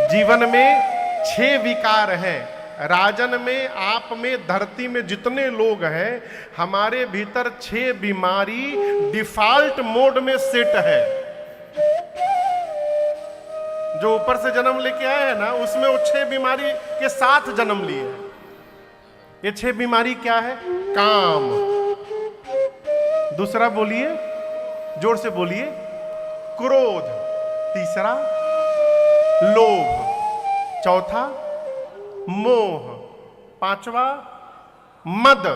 जीवन में 6 विकार हैं। राजन में, आप में, धरती में जितने लोग हैं, हमारे भीतर 6 बीमारी डिफॉल्ट मोड में सेट है। जो ऊपर से जन्म लेके आए हैं ना, उसमें वो 6 बीमारी के साथ जन्म लिए हैं। ये 6 बीमारी क्या है? काम। दूसरा बोलिए, जोर से बोलिए, क्रोध। तीसरा लोभ। चौथा मोह। पांचवा मद।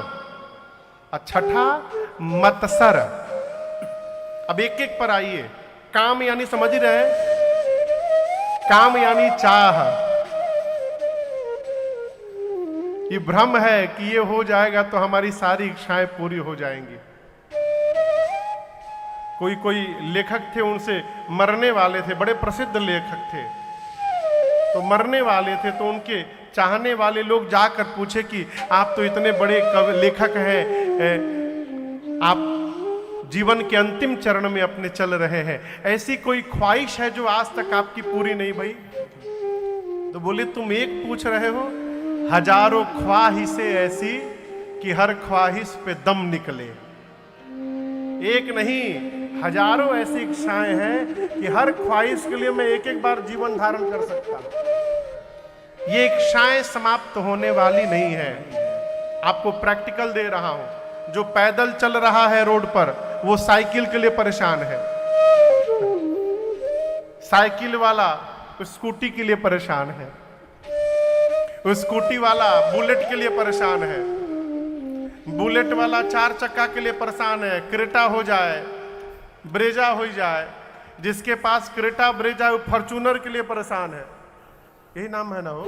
और छठा मत्सर। अब एक एक पर आइए। काम यानी समझ ही रहे हैं, काम यानी चाह। ये भ्रम है कि ये हो जाएगा तो हमारी सारी इच्छाएं पूरी हो जाएंगी। कोई लेखक थे, उनसे मरने वाले थे, बड़े प्रसिद्ध लेखक थे। तो मरने वाले थे तो उनके चाहने वाले लोग जाकर पूछे कि आप तो इतने बड़े लेखक हैं, आप जीवन के अंतिम चरण में अपने चल रहे हैं, ऐसी कोई ख्वाहिश है जो आज तक आपकी पूरी नहीं भई? तो बोले, तुम एक पूछ रहे हो, हजारों ख्वाहिशें ऐसी कि हर ख्वाहिश पे दम निकले। एक नहीं, हजारों ऐसी इच्छाएं हैं कि हर ख्वाहिश के लिए मैं एक एक बार जीवन धारण कर सकता हूं। ये इच्छाएं समाप्त होने वाली नहीं है। आपको प्रैक्टिकल दे रहा हूं। जो पैदल चल रहा है रोड पर, वो साइकिल के लिए परेशान है। साइकिल वाला स्कूटी के लिए परेशान है। स्कूटी वाला बुलेट के लिए परेशान है। बुलेट वाला 4 चक्का के लिए परेशान है। क्रेटा हो जाए, ब्रेजा हो जाए। जिसके पास क्रेटा ब्रेजा, वो फॉर्च्यूनर के लिए परेशान है। यही नाम है ना वो?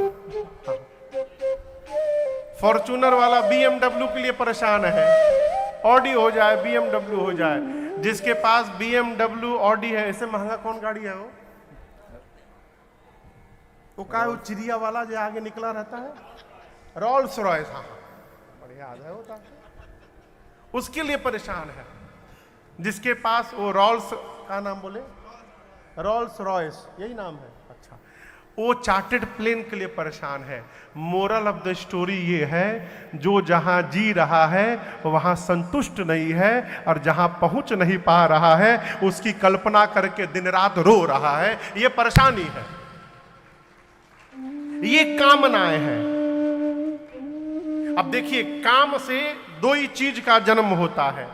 फॉर्च्यूनर वाला BMW के लिए परेशान है। ऑडी हो जाए, BMW हो जाए। जिसके पास BMW ऑडी है, इससे महंगा कौन गाड़ी है वो? वो का वो चिड़िया वाला जो आगे निकला रहता है, रोल्स रॉयस। हाँ, बढ़िया याद है वो। उसके लिए परेशान है। जिसके पास वो रोल्स का नाम बोले, रोल्स रॉयस, यही नाम है। अच्छा, वो चार्टर्ड प्लेन के लिए परेशान है। मोरल ऑफ द स्टोरी ये है, जो जहां जी रहा है वहां संतुष्ट नहीं है, और जहां पहुंच नहीं पा रहा है उसकी कल्पना करके दिन रात रो रहा है। ये परेशानी है, ये कामनाएं हैं। अब देखिए, काम से 2 ही चीज का जन्म होता है,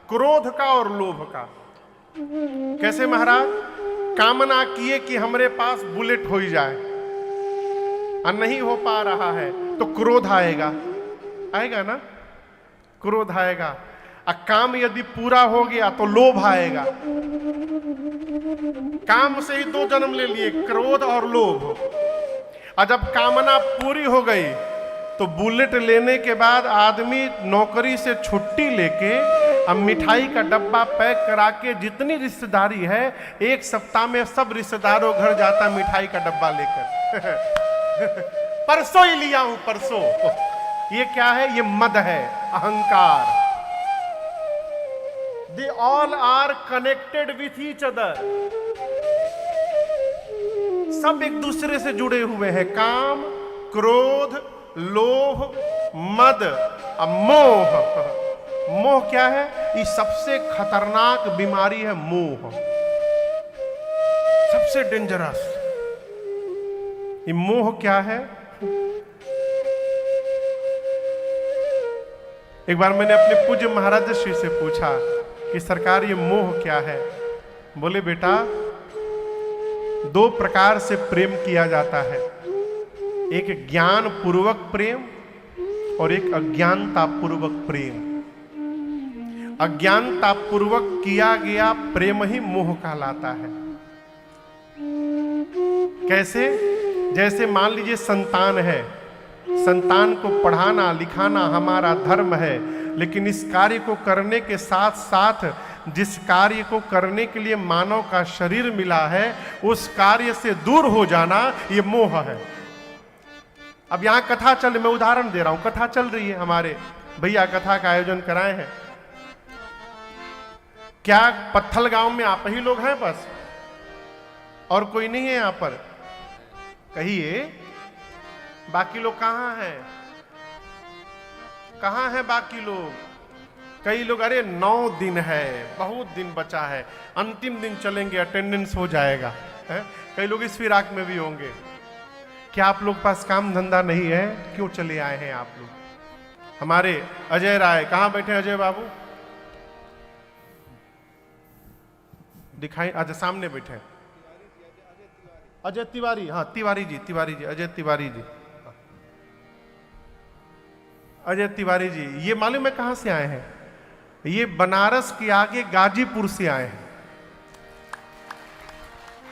क्रोध का और लोभ का। कैसे महाराज? कामना किए कि हमरे पास बुलेट हो ही जाए, और नहीं हो पा रहा है तो क्रोध आएगा। आएगा ना? क्रोध आएगा। और काम यदि पूरा हो गया तो लोभ आएगा। काम से ही 2 जन्म ले लिए, क्रोध और लोभ। और जब कामना पूरी हो गई तो बुलेट लेने के बाद आदमी नौकरी से छुट्टी लेके अब मिठाई का डब्बा पैक करा के, जितनी रिश्तेदारी है, 1 सप्ताह में सब रिश्तेदारों घर जाता मिठाई का डब्बा लेकर। परसों ही लिया हूं, परसों। ये क्या है? ये मद है, अहंकार। They all are connected with each other. सब एक दूसरे से जुड़े हुए हैं। काम, क्रोध, लोभ, मद और मोह। मोह क्या है? ये सबसे खतरनाक बीमारी है, मोह। सबसे डेंजरस। ये मोह क्या है? एक बार मैंने अपने पूज्य महाराज श्री से पूछा कि सरकार, ये मोह क्या है? बोले, बेटा, 2 प्रकार से प्रेम किया जाता है। एक ज्ञान पूर्वक प्रेम और एक अज्ञानता पूर्वक प्रेम। अज्ञानता पूर्वक किया गया प्रेम ही मोह कहलाता है। कैसे? जैसे मान लीजिए संतान है, संतान को पढ़ाना लिखाना हमारा धर्म है, लेकिन इस कार्य को करने के साथ साथ जिस कार्य को करने के लिए मानव का शरीर मिला है, उस कार्य से दूर हो जाना, ये मोह है। अब यहां कथा चल, मैं उदाहरण दे रहा हूं, कथा चल रही है, हमारे भैया कथा का आयोजन कराए हैं। क्या पत्थल गांव में आप ही लोग हैं बस? और कोई नहीं है यहां पर? कहिए, बाकी लोग कहाँ हैं? कहाँ हैं बाकी लोग? कई लोग अरे 9 दिन है, बहुत दिन बचा है, अंतिम दिन चलेंगे, अटेंडेंस हो जाएगा है? कई लोग इस फिराक में भी होंगे। क्या आप लोग पास काम धंधा नहीं है? क्यों चले आए हैं आप लोग? हमारे अजय राय कहाँ बैठे? अजय बाबू दिखाई, अच्छा सामने बैठे हैं। अजय तिवारी, हाँ तिवारी जी, अजय तिवारी जी, अजय तिवारी जी, ये मालूम है कहां से आए हैं? ये बनारस के आगे गाजीपुर से आए हैं,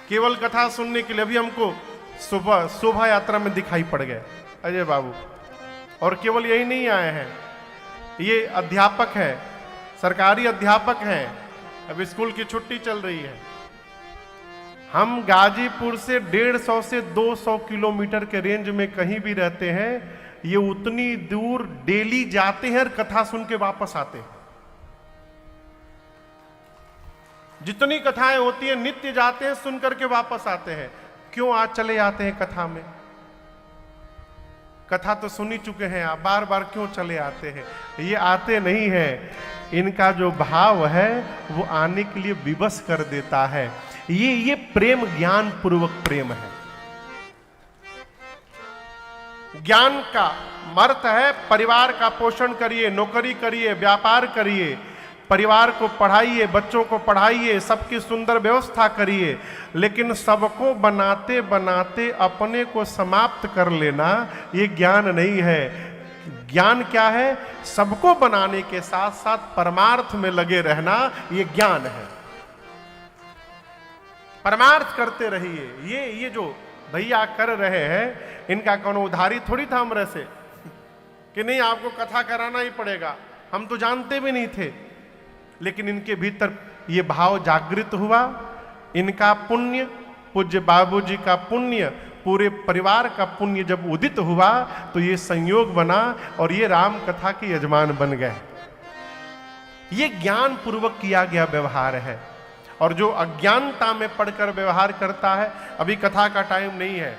केवल कथा सुनने के लिए। अभी हमको सुबह शोभा यात्रा में दिखाई पड़ गए अजय बाबू। और केवल यही नहीं आए हैं, ये अध्यापक हैं, सरकारी अध्यापक हैं, अब स्कूल की छुट्टी चल रही है। हम गाजीपुर से 150 से 200 किलोमीटर के रेंज में कहीं भी रहते हैं, ये उतनी दूर डेली जाते हैं और कथा सुन के वापस आते हैं। जितनी कथाएं होती हैं नित्य जाते हैं, सुन करके वापस आते हैं। क्यों आज चले आते हैं कथा में? कथा तो सुन ही चुके हैं आप, बार बार क्यों चले आते हैं? ये आते नहीं हैं, इनका जो भाव है वो आने के लिए विवश कर देता है। ये प्रेम ज्ञान पूर्वक प्रेम है। ज्ञान का अर्थ है परिवार का पोषण करिए, नौकरी करिए, व्यापार करिए, परिवार को पढ़ाइए, बच्चों को पढ़ाइए, सबकी सुंदर व्यवस्था करिए। लेकिन सबको बनाते बनाते अपने को समाप्त कर लेना ये ज्ञान नहीं है। ज्ञान क्या है? सबको बनाने के साथ साथ परमार्थ में लगे रहना, ये ज्ञान है। परमार्थ करते रहिए। ये जो भैया कर रहे हैं, इनका कौन उधारी थोड़ी था हमरे से कि नहीं आपको कथा कराना ही पड़ेगा। हम तो जानते भी नहीं थे, लेकिन इनके भीतर ये भाव जागृत हुआ। इनका पुण्य, पूज्य बाबूजी का पुण्य, पूरे परिवार का पुण्य जब उदित हुआ तो ये संयोग बना और ये राम कथा के यजमान बन गए। ये ज्ञान पूर्वक किया गया व्यवहार है। और जो अज्ञानता में पढ़कर व्यवहार करता है, अभी कथा का टाइम नहीं है,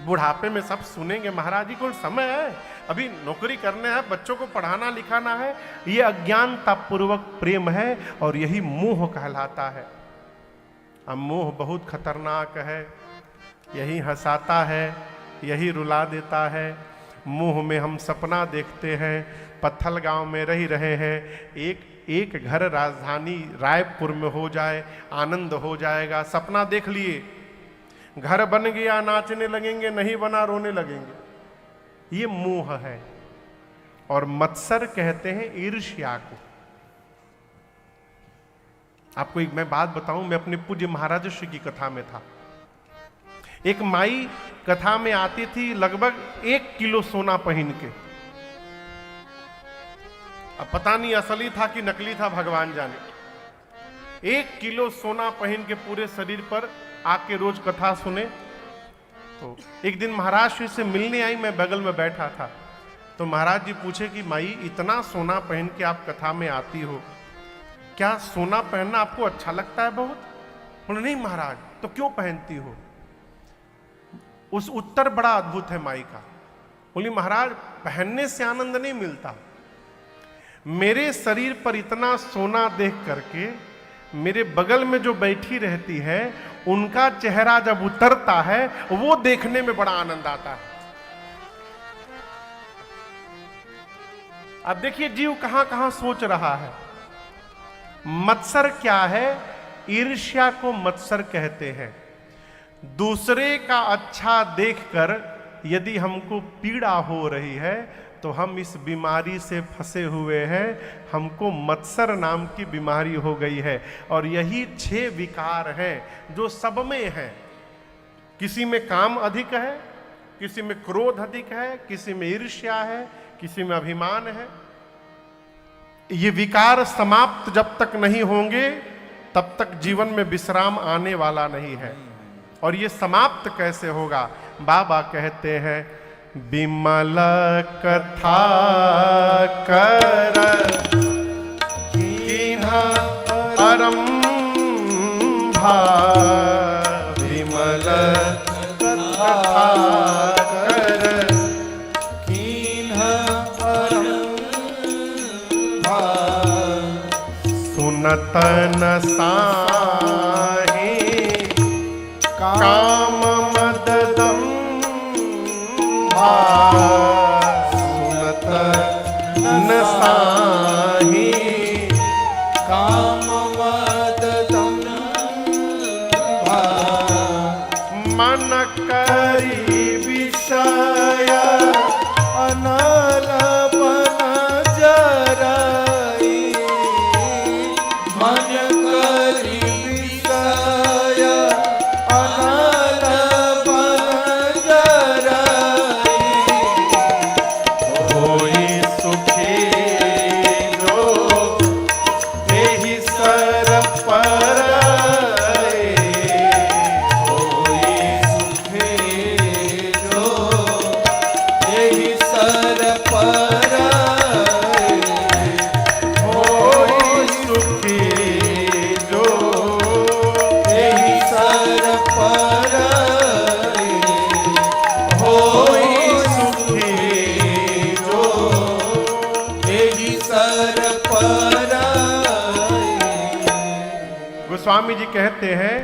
बुढ़ापे में सब सुनेंगे, महाराज जी को समय है, अभी नौकरी करने है, बच्चों को पढ़ाना लिखाना है, ये अज्ञानता पूर्वक प्रेम है और यही मोह कहलाता है। अब मोह बहुत खतरनाक है, यही हंसाता है, यही रुला देता है। मोह में हम सपना देखते हैं, पत्थल गांव में रह रहे हैं, एक घर राजधानी रायपुर में हो जाए, आनंद हो जाएगा। सपना देख लिए, घर बन गया, नाचने लगेंगे, नहीं बना रोने लगेंगे। ये मोह है। और मत्सर कहते हैं ईर्ष्या को। आपको एक मैं बात बताऊं, मैं अपने पूज्य महाराज श्री की कथा में था। एक माई कथा में आती थी, लगभग 1 किलो सोना पहन के। अब पता नहीं असली था कि नकली था, भगवान जाने। 1 किलो सोना पहन के पूरे शरीर पर आके रोज कथा सुने। तो एक दिन महाराज श्री से मिलने आई, मैं बगल में बैठा था। तो महाराज जी पूछे कि माई इतना सोना पहन के आप कथा में आती हो, क्या सोना पहनना आपको अच्छा लगता है बहुत? बोले नहीं महाराज। तो क्यों पहनती हो? उस उत्तर बड़ा अद्भुत है माई का। बोली महाराज पहनने से आनंद नहीं मिलता, मेरे शरीर पर इतना सोना देख करके मेरे बगल में जो बैठी रहती है उनका चेहरा जब उतरता है वो देखने में बड़ा आनंद आता है। अब देखिए जीव कहां कहां सोच रहा है। मत्सर क्या है? ईर्ष्या को मत्सर कहते हैं। दूसरे का अच्छा देखकर यदि हमको पीड़ा हो रही है तो हम इस बीमारी से फंसे हुए हैं, हमको मत्सर नाम की बीमारी हो गई है। और यही 6 विकार हैं जो सब में हैं। किसी में काम अधिक है, किसी में क्रोध अधिक है, किसी में ईर्ष्या है, किसी में अभिमान है। ये विकार समाप्त जब तक नहीं होंगे तब तक जीवन में विश्राम आने वाला नहीं है। और ये समाप्त कैसे होगा? बाबा कहते हैं बिमल कथा कर कीन्हा आरंभा, बिमल कथा ठाकर कीन्ह अरंभा सुनत न साहि काम मद दंभा सुनत न साहि काम मद दंभा मन करी विषय अनल बन जराई मन करी विषय अनल बन जराई होई सुखी जो एहि सर पर होई सुखे जो एहि सर पर होई सुखी जो एहि सर पर होई सुखी जो एहि सर पर गोस्वामी जी कहते हैं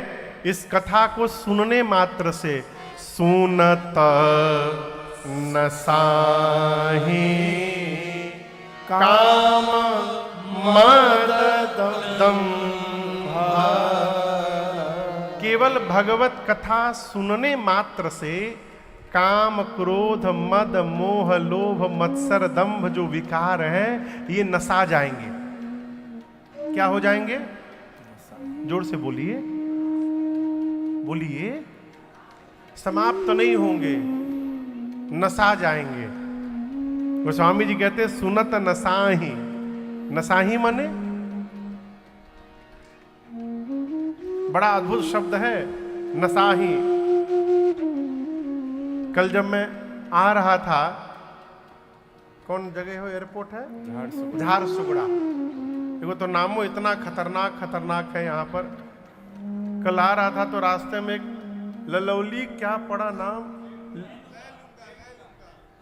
इस कथा को सुनने मात्र से सुनत न साहि काम मद दंभा। केवल भगवत कथा सुनने मात्र से काम क्रोध मद मोह लोभ मत्सर दंभ जो विकार हैं ये नसा जाएंगे। क्या हो जाएंगे? जोर से बोलिए, बोलिए। समाप्त नहीं होंगे, नसा जाएंगे। गोस्वामी जी कहते सुनत नसाही। नसाही माने बड़ा अद्भुत शब्द है नसाही। कल जब मैं आ रहा था, कौन जगह हो एयरपोर्ट है? झारसुगड़ा। देखो तो नामो इतना खतरनाक खतरनाक है यहाँ पर। कल आ रहा था तो रास्ते में एक ललौली क्या पड़ा नाम,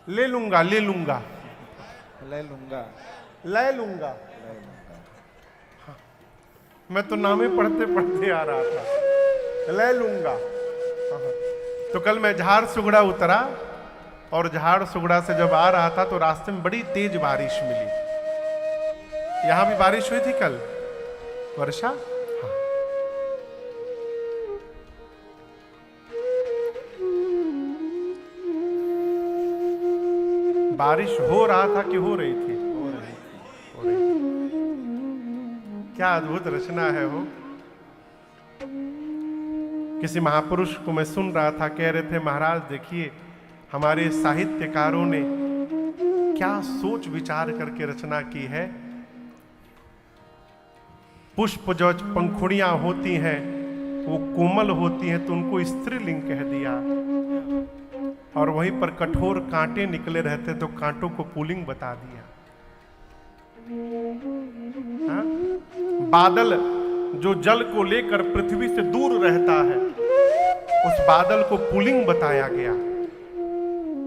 ले लूंगा ले लूंगा ले लूंगा ले लूंगा। हाँ, मैं तो नाम ही पढ़ते पढ़ते आ रहा था, ले लूंगा। हाँ, तो कल मैं झारसुगड़ा उतरा और झारसुगड़ा से जब आ रहा था तो रास्ते में बड़ी तेज बारिश मिली। यहां भी बारिश हुई थी कल, वर्षा। हाँ। बारिश हो रहा था कि हो रही थी? हो रही थी। क्या अद्भुत रचना है वो। किसी महापुरुष को मैं सुन रहा था, कह रहे थे महाराज देखिए हमारे साहित्यकारों ने क्या सोच विचार करके रचना की है। पुष्प जो पंखुड़ियां होती हैं वो कोमल होती हैं तो उनको स्त्रीलिंग कह दिया, और वहीं पर कठोर कांटे निकले रहते तो कांटों को पुल्लिंग बता दिया। हाँ? बादल जो जल को लेकर पृथ्वी से दूर रहता है उस बादल को पुल्लिंग बताया गया।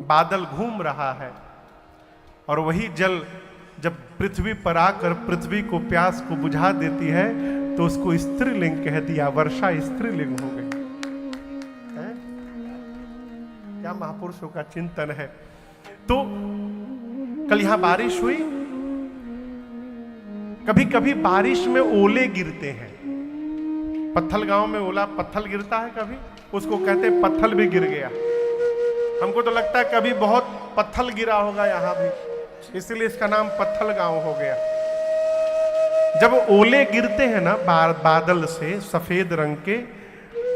बादल घूम रहा है और वही जल जब पृथ्वी पर आकर पृथ्वी को प्यास को बुझा देती है तो उसको स्त्रीलिंग कह दिया। वर्षा स्त्रीलिंग हो गई। क्या महापुरुषों का चिंतन है। तो कल यहां बारिश हुई। कभी कभी बारिश में ओले गिरते हैं। पत्थल गांव में ओला पत्थल गिरता है कभी, उसको कहते हैं पत्थल भी गिर गया। हमको तो लगता है कभी बहुत पत्थल गिरा होगा यहां भी, इसलिए इसका नाम पत्थल गांव हो गया। जब ओले गिरते हैं ना बादल से सफेद रंग के,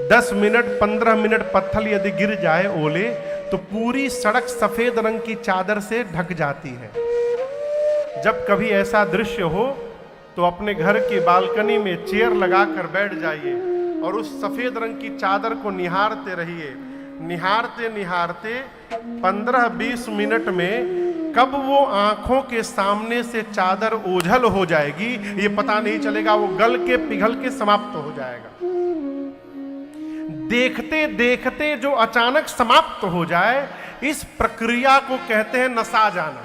10 मिनट 15 मिनट पत्थल यदि गिर जाए ओले तो पूरी सड़क सफेद रंग की चादर से ढक जाती है। जब कभी ऐसा दृश्य हो तो अपने घर की बालकनी में चेयर लगाकर बैठ जाइए और उस सफेद रंग की चादर को निहारते रहिए। निहारते निहारते 15-20 मिनट में कब वो आंखों के सामने से चादर ओझल हो जाएगी ये पता नहीं चलेगा। वो गल के पिघल के समाप्त हो जाएगा। देखते देखते जो अचानक समाप्त हो जाए, इस प्रक्रिया को कहते हैं नशा जाना।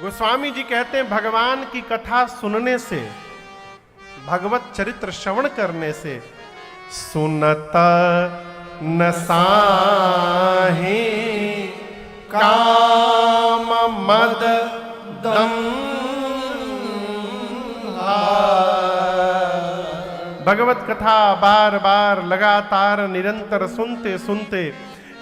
गोस्वामी जी कहते हैं भगवान की कथा सुनने से, भगवत चरित्र श्रवण करने से सुनत नसाहे काम मद भगवत कथा बार बार लगातार निरंतर सुनते सुनते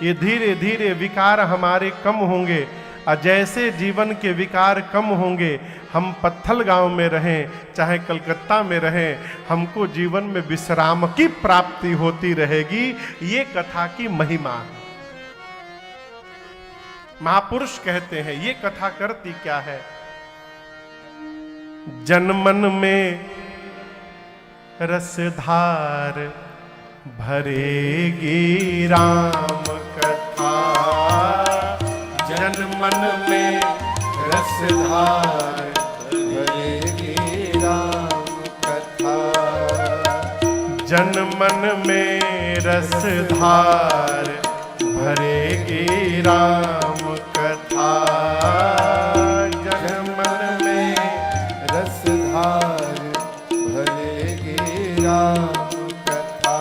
ये धीरे धीरे विकार हमारे कम होंगे। और जैसे जीवन के विकार कम होंगे, हम पत्थल गांव में रहें चाहे कलकत्ता में रहें, हमको जीवन में विश्राम की प्राप्ति होती रहेगी। ये कथा की महिमा है। महापुरुष कहते हैं ये कथा करती क्या है? जनमन में रसधार भरेगी राम कथा, जनमन में रसधार भरेगी राम कथा, जनमन में रसधार भरेगी राम कथा, जनमन में रसधार भरेगी राम कथा,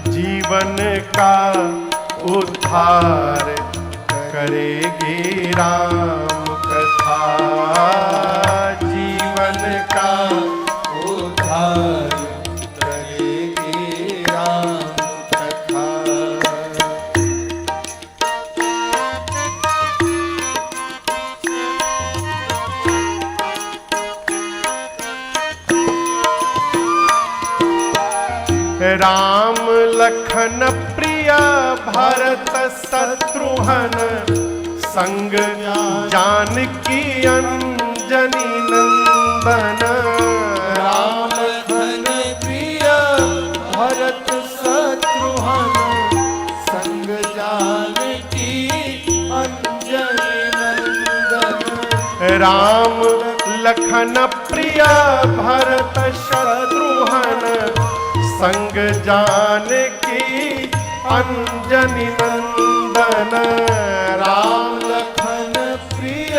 जीवन का उद्धार करेगी राम कथा, जीवन का उद्धार करेगी राम कथा। राम लखन प्रिय भरत शत्रुघ्न संग जानकी अंजनी नंदन, राम लखन प्रिय भरत शत्रुघ्न संग जानकी अंजनी नंदन, राम लखन प्रिय भरत शत्रुघ्न संग जानकी अंजनी नंदन, राम लखन प्रिय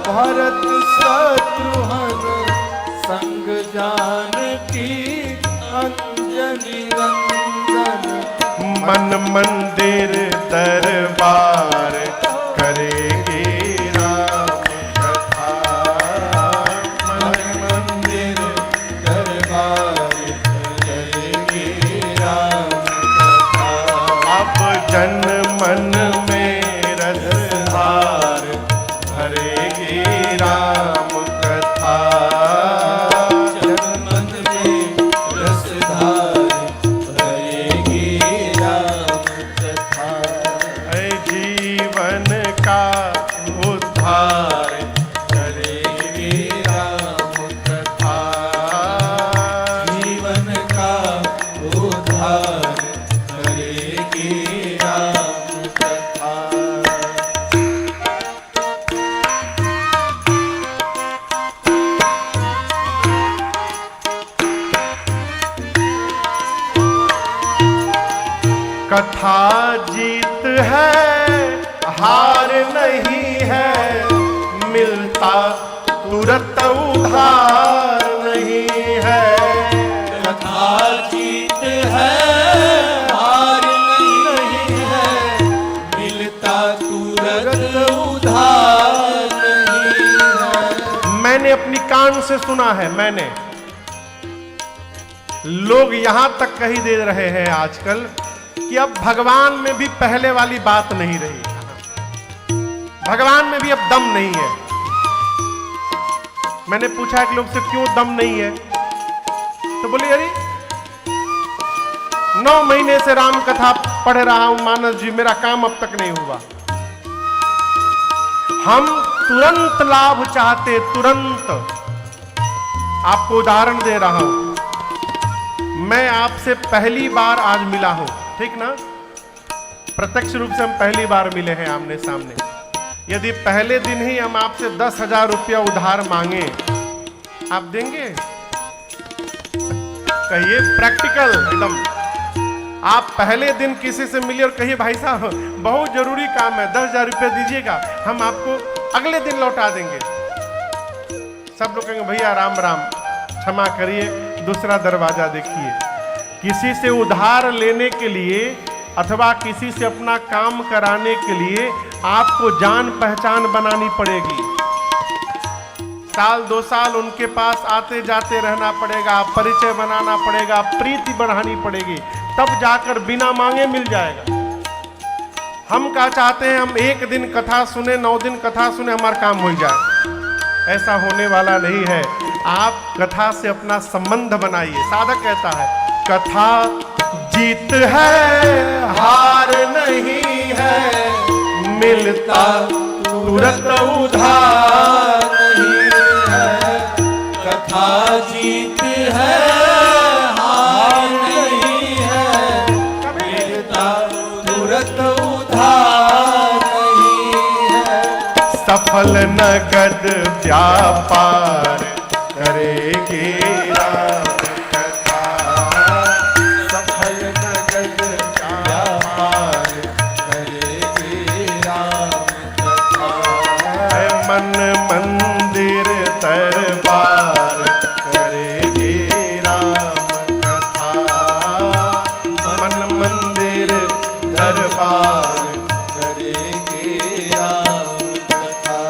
भरत शत्रुघ्न संग जानकी अंजनी नंदन, मन मंदिर दरबार करेगी राम कथा, मन मंदिर दरबार करेगी राम कथा, अब जन मन में रसधार भरेगी राम कथा, जनमन में रसधार भरेगी राम कथा, ऐ जीवन का उद्धार करेगी राम कथा, जीवन का उद्धार करेगी राम कथा। कथा जीत है हार नहीं है, मिलता तुरंत उधार नहीं है, कथा जीत है हार नहीं है, मिलता तुरंत उधार नहीं है। मैंने अपनी कान से सुना है, मैंने लोग यहां तक कही दे रहे हैं आजकल कि अब भगवान में भी पहले वाली बात नहीं रही, भगवान में भी अब दम नहीं है। मैंने पूछा एक लोग से क्यों दम नहीं है, तो बोले अरे 9 महीने से राम कथा पढ़ रहा हूं मानस जी, मेरा काम अब तक नहीं हुआ। हम तुरंत लाभ चाहते, तुरंत। आपको उदाहरण दे रहा हूं, मैं आपसे पहली बार आज मिला हूं, ठीक ना? प्रत्यक्ष रूप से हम पहली बार मिले हैं आमने सामने। यदि पहले दिन ही हम आपसे 10,000 रुपया उधार मांगे, आप देंगे? कहिए प्रैक्टिकल एकदम। आप पहले दिन किसी से मिलिए और कहिए भाई साहब बहुत जरूरी काम है, 10,000 रुपये दीजिएगा, हम आपको अगले दिन लौटा देंगे। सब लोग कहेंगे भैया राम राम, क्षमा करिए, दूसरा दरवाजा देखिए। किसी से उधार लेने के लिए अथवा किसी से अपना काम कराने के लिए आपको जान पहचान बनानी पड़ेगी। साल 2 साल उनके पास आते जाते रहना पड़ेगा, परिचय बनाना पड़ेगा, प्रीति बढ़ानी पड़ेगी, तब जाकर बिना मांगे मिल जाएगा। हम क्या चाहते हैं, हम एक दिन कथा सुने, 9 दिन कथा सुने, हमारा काम हो जाए। ऐसा होने वाला नहीं है। आप कथा से अपना संबंध बनाइए। साधक कहता है कथा जीत है हार नहीं है, मिलता तुरंत उधार नहीं है। कथा जीत है हार नहीं है, मिलता तुरंत उधार नहीं है। सफल नगद व्यापार करेगी राम कथा, सफल नगद व्यापार करेगी राम कथा। है मन मंदिर दरबार करेगी राम कथा, मन मंदिर दरबार करेगी राम कथा।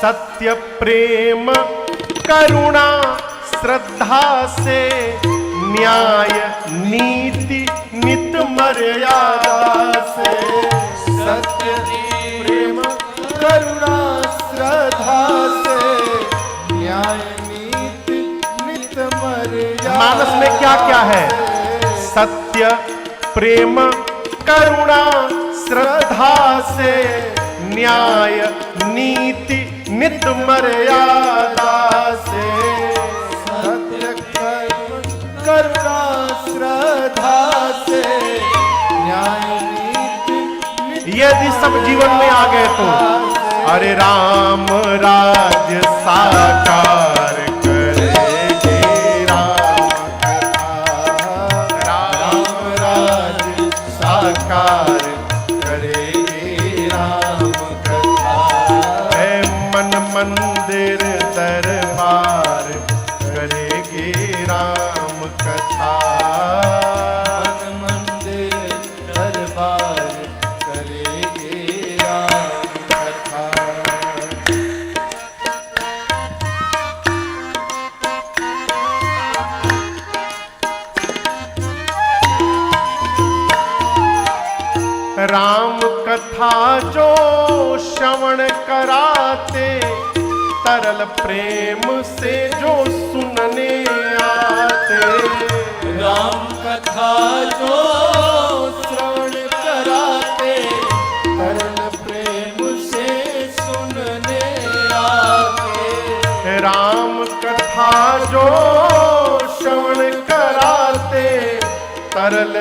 सत्य प्रेम करुणा श्रद्धा से, न्याय नीति नित मर्यादा से। सत्य प्रेम करुणा श्रद्धा से, न्याय नीति नित मर्यादा। मानस में क्या क्या है? सत्य प्रेम करुणा श्रद्धा से, न्याय नीति नित मर्यादा से। सत्य करुणा श्रद्धा से, न्याय नीति। यदि सब जीवन में आ गए तो अरे राम राज साकार करेगी राम कथा, राम राज साकार करेगी राम कथा। है मन मंदिर दरबार करेगी राम कथा, मन मंदिर दरबार करेगी राम कथा। राम कथा जो श्रवण कराते, तरल प्रेम से जो सुनने आते। राम कथा जो श्रवण कराते, तरल प्रेम से सुनने आते। राम कथा जो श्रवण कराते, तरल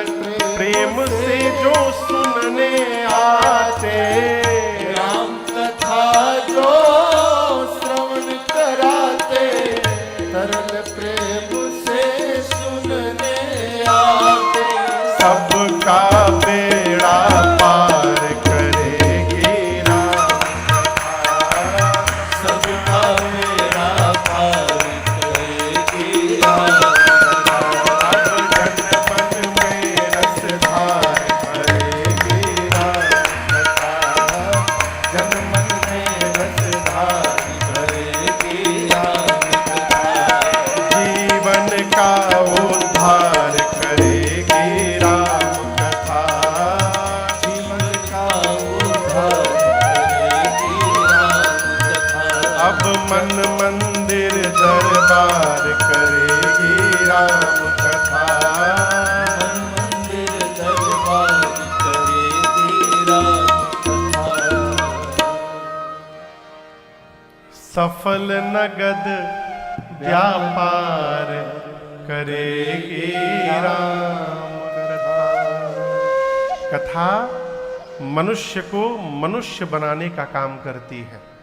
प्रेम से जो सुनने आते। राम कथा जो श्रवण कराते, तरल प्रेम से सुनने आते। सबका बेड़ा पार करेगी राम कथा, सबका बेड़ा पार करेगी राम कथा। अब जन मन में रसधार भरेगी राम कथा, जन मन में रसधार भरेगी राम कथा। जीवन का उद्धार करेगी राम कथा, जीवन का उद्धार करेगी राम कथा। अब मन मंदिर दरबार करेगी राम कथा। मन मंदिर दरबार करेगी राम कथा। सफल नगद व्यापार करेगी राम कथा। कथा मनुष्य को मनुष्य बनाने का काम करती है।